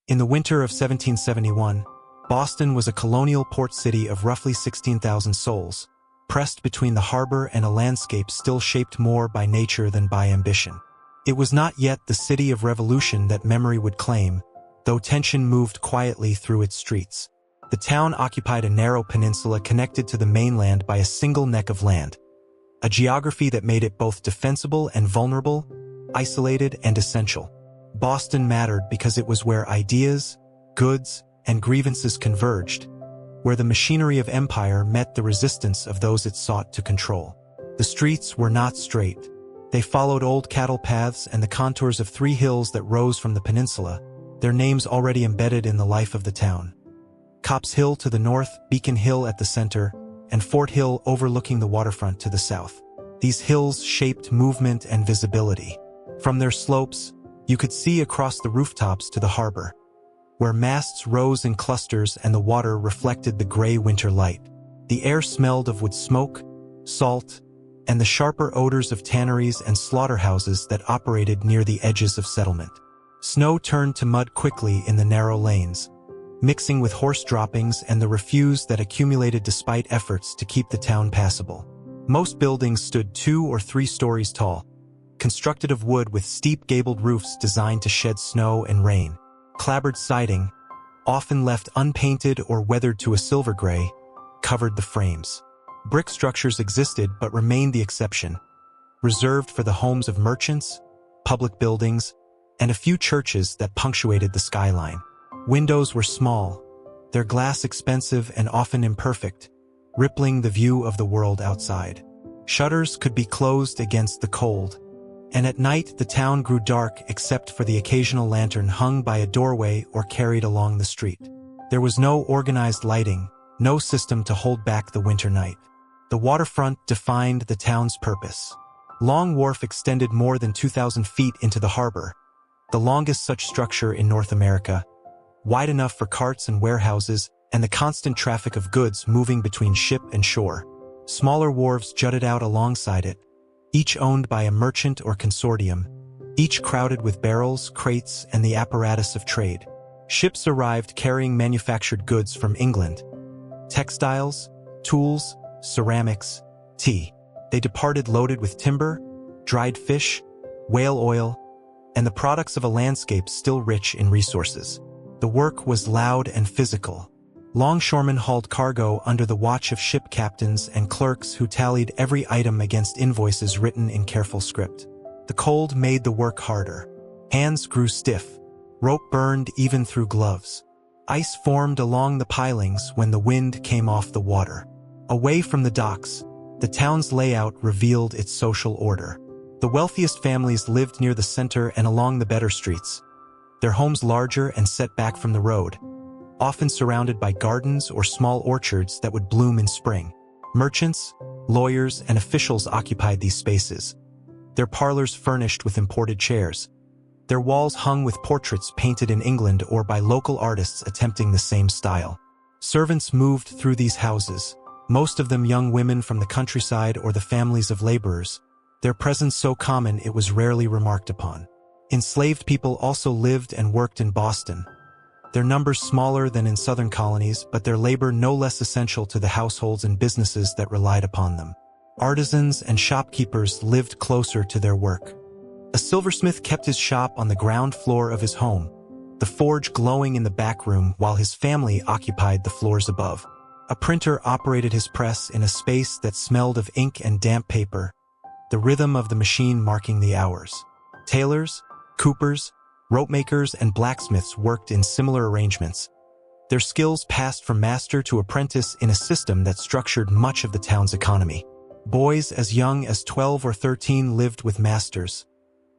In the winter of 1771, Boston was a colonial port city of roughly 16,000 souls, pressed between the harbor and a landscape still shaped more by nature than by ambition. It was not yet the city of revolution that memory would claim, though tension moved quietly through its streets. The town occupied a narrow peninsula connected to the mainland by a single neck of land, a geography that made it both defensible and vulnerable, isolated and essential. Boston mattered because it was where ideas, goods, and grievances converged, where the machinery of empire met the resistance of those it sought to control. The streets were not straight. They followed old cattle paths and the contours of three hills that rose from the peninsula, their names already embedded in the life of the town. Copp's Hill to the north, Beacon Hill at the center, and Fort Hill overlooking the waterfront to the south. These hills shaped movement and visibility. From their slopes, you could see across the rooftops to the harbor, where masts rose in clusters and the water reflected the gray winter light. The air smelled of wood smoke, salt, and the sharper odors of tanneries and slaughterhouses that operated near the edges of settlement. Snow turned to mud quickly in the narrow lanes, mixing with horse droppings and the refuse that accumulated despite efforts to keep the town passable. Most buildings stood 2 or 3 stories tall, constructed of wood with steep gabled roofs designed to shed snow and rain. Clapboard siding, often left unpainted or weathered to a silver gray, covered the frames. Brick structures existed but remained the exception, reserved for the homes of merchants, public buildings, and a few churches that punctuated the skyline. Windows were small, their glass expensive and often imperfect, rippling the view of the world outside. Shutters could be closed against the cold, and at night the town grew dark except for the occasional lantern hung by a doorway or carried along the street. There was no organized lighting, no system to hold back the winter night. The waterfront defined the town's purpose. Long Wharf extended more than 2,000 feet into the harbor, the longest such structure in North America, wide enough for carts and warehouses and the constant traffic of goods moving between ship and shore. Smaller wharves jutted out alongside it, each owned by a merchant or consortium, each crowded with barrels, crates, and the apparatus of trade. Ships arrived carrying manufactured goods from England, textiles, tools, ceramics, tea. They departed loaded with timber, dried fish, whale oil, and the products of a landscape still rich in resources. The work was loud and physical. Longshoremen hauled cargo under the watch of ship captains and clerks who tallied every item against invoices written in careful script. The cold made the work harder. Hands grew stiff. Rope burned even through gloves. Ice formed along the pilings when the wind came off the water. Away from the docks, the town's layout revealed its social order. The wealthiest families lived near the center and along the better streets, their homes larger and set back from the road, often surrounded by gardens or small orchards that would bloom in spring. Merchants, lawyers, and officials occupied these spaces, their parlors furnished with imported chairs, their walls hung with portraits painted in England or by local artists attempting the same style. Servants moved through these houses, most of them young women from the countryside or the families of laborers, their presence so common it was rarely remarked upon. Enslaved people also lived and worked in Boston, their numbers smaller than in southern colonies, but their labor no less essential to the households and businesses that relied upon them. Artisans and shopkeepers lived closer to their work. A silversmith kept his shop on the ground floor of his home, the forge glowing in the back room while his family occupied the floors above. A printer operated his press in a space that smelled of ink and damp paper, the rhythm of the machine marking the hours. Tailors, coopers, ropemakers, and blacksmiths worked in similar arrangements. Their skills passed from master to apprentice in a system that structured much of the town's economy. Boys as young as 12 or 13 lived with masters,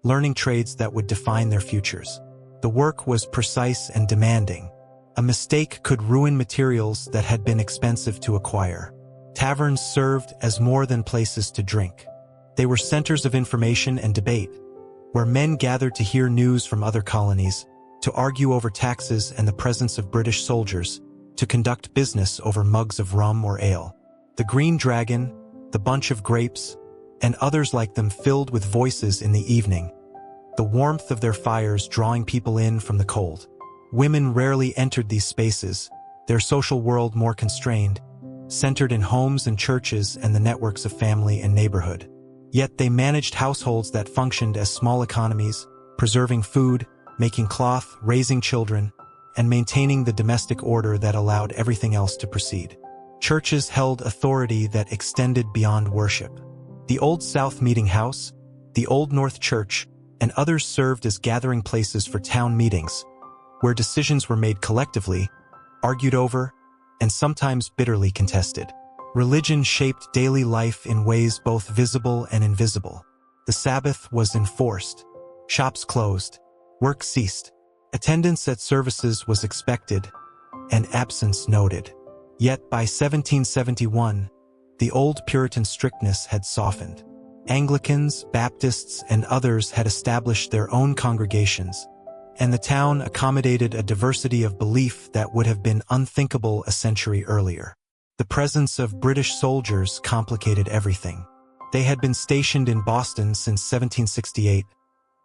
learning trades that would define their futures. The work was precise and demanding. A mistake could ruin materials that had been expensive to acquire. Taverns served as more than places to drink. They were centers of information and debate, where men gathered to hear news from other colonies, to argue over taxes and the presence of British soldiers, to conduct business over mugs of rum or ale. The Green Dragon, the Bunch of Grapes, and others like them filled with voices in the evening, the warmth of their fires drawing people in from the cold. Women rarely entered these spaces, their social world more constrained, centered in homes and churches and the networks of family and neighborhood. Yet they managed households that functioned as small economies, preserving food, making cloth, raising children, and maintaining the domestic order that allowed everything else to proceed. Churches held authority that extended beyond worship. The Old South Meeting House, the Old North Church, and others served as gathering places for town meetings, where decisions were made collectively, argued over, and sometimes bitterly contested. Religion shaped daily life in ways both visible and invisible. The Sabbath was enforced. Shops closed. Work ceased. Attendance at services was expected, and absence noted. Yet by 1771, the old Puritan strictness had softened. Anglicans, Baptists, and others had established their own congregations, and the town accommodated a diversity of belief that would have been unthinkable a century earlier. The presence of British soldiers complicated everything. They had been stationed in Boston since 1768,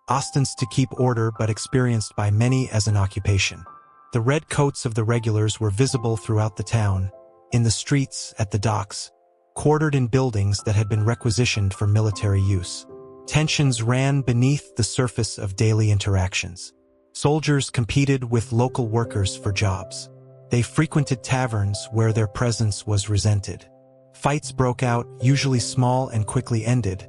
ostensibly to keep order but experienced by many as an occupation. The red coats of the regulars were visible throughout the town, in the streets, at the docks, quartered in buildings that had been requisitioned for military use. Tensions ran beneath the surface of daily interactions. Soldiers competed with local workers for jobs. They frequented taverns where their presence was resented. Fights broke out, usually small and quickly ended,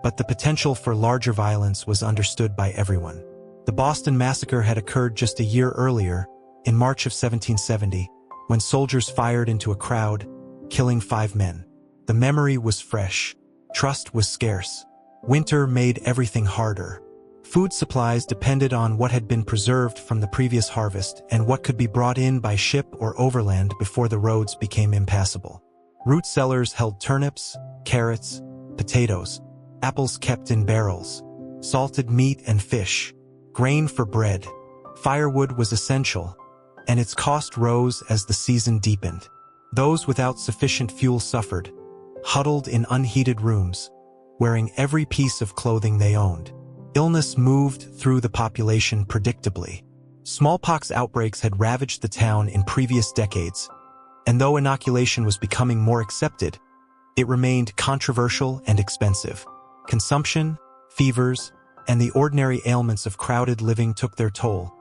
but the potential for larger violence was understood by everyone. The Boston Massacre had occurred just a year earlier, in March of 1770, when soldiers fired into a crowd, killing 5 men. The memory was fresh. Trust was scarce. Winter made everything harder. Food supplies depended on what had been preserved from the previous harvest and what could be brought in by ship or overland before the roads became impassable. Root cellars held turnips, carrots, potatoes, apples kept in barrels, salted meat and fish, grain for bread. Firewood was essential, and its cost rose as the season deepened. Those without sufficient fuel suffered, huddled in unheated rooms, wearing every piece of clothing they owned. Illness moved through the population predictably. Smallpox outbreaks had ravaged the town in previous decades, and though inoculation was becoming more accepted, it remained controversial and expensive. Consumption, fevers, and the ordinary ailments of crowded living took their toll,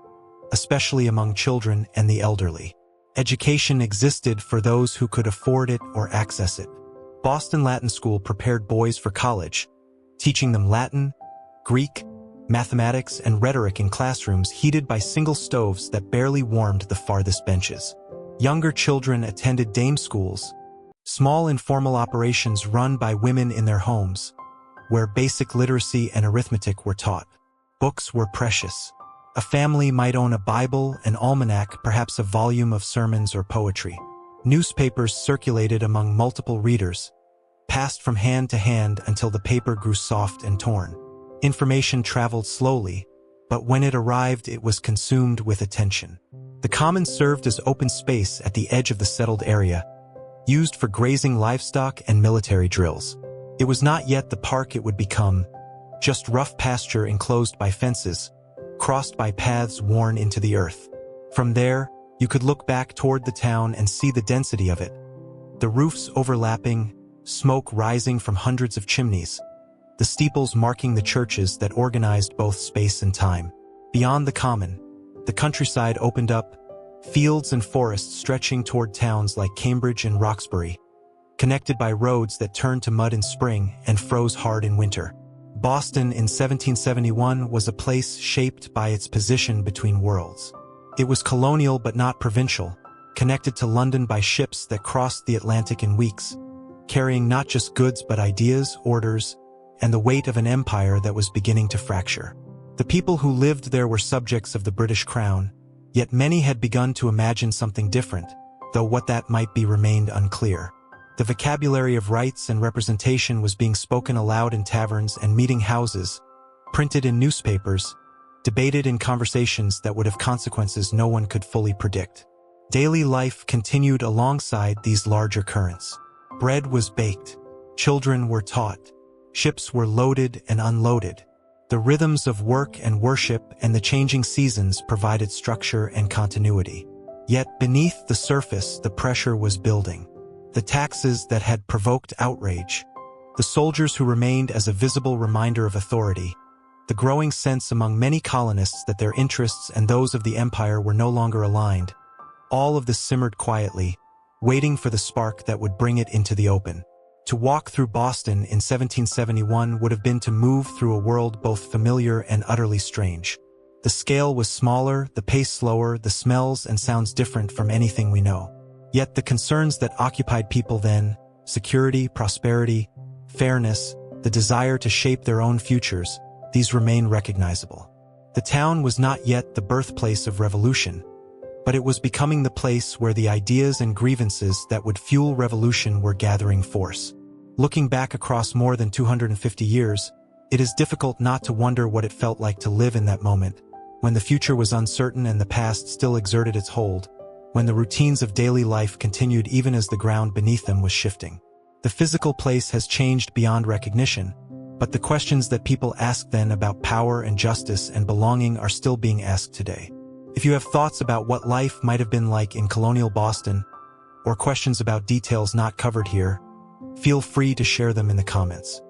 especially among children and the elderly. Education existed for those who could afford it or access it. Boston Latin School prepared boys for college, teaching them Latin, Greek, mathematics, and rhetoric in classrooms heated by single stoves that barely warmed the farthest benches. Younger children attended dame schools, small informal operations run by women in their homes, where basic literacy and arithmetic were taught. Books were precious. A family might own a Bible, an almanac, perhaps a volume of sermons or poetry. Newspapers circulated among multiple readers, passed from hand to hand until the paper grew soft and torn. Information traveled slowly, but when it arrived it was consumed with attention. The common served as open space at the edge of the settled area, used for grazing livestock and military drills. It was not yet the park it would become, just rough pasture enclosed by fences, crossed by paths worn into the earth. From there, you could look back toward the town and see the density of it. The roofs overlapping, smoke rising from hundreds of chimneys, the steeples marking the churches that organized both space and time. Beyond the common, the countryside opened up, fields and forests stretching toward towns like Cambridge and Roxbury, connected by roads that turned to mud in spring and froze hard in winter. Boston in 1771 was a place shaped by its position between worlds. It was colonial but not provincial, connected to London by ships that crossed the Atlantic in weeks, carrying not just goods but ideas, orders, and the weight of an empire that was beginning to fracture. The people who lived there were subjects of the British Crown, yet many had begun to imagine something different, though what that might be remained unclear. The vocabulary of rights and representation was being spoken aloud in taverns and meeting houses, printed in newspapers, debated in conversations that would have consequences no one could fully predict. Daily life continued alongside these larger currents. Bread was baked. Children were taught. Ships were loaded and unloaded. The rhythms of work and worship and the changing seasons provided structure and continuity. Yet beneath the surface, the pressure was building. The taxes that had provoked outrage, the soldiers who remained as a visible reminder of authority, the growing sense among many colonists that their interests and those of the empire were no longer aligned. All of this simmered quietly, waiting for the spark that would bring it into the open. To walk through Boston in 1771 would have been to move through a world both familiar and utterly strange. The scale was smaller, the pace slower, the smells and sounds different from anything we know. Yet the concerns that occupied people then, security, prosperity, fairness, the desire to shape their own futures, these remain recognizable. The town was not yet the birthplace of revolution, but it was becoming the place where the ideas and grievances that would fuel revolution were gathering force. Looking back across more than 250 years, it is difficult not to wonder what it felt like to live in that moment, when the future was uncertain and the past still exerted its hold, when the routines of daily life continued even as the ground beneath them was shifting. The physical place has changed beyond recognition, but the questions that people asked then about power and justice and belonging are still being asked today. If you have thoughts about what life might have been like in colonial Boston, or questions about details not covered here, feel free to share them in the comments.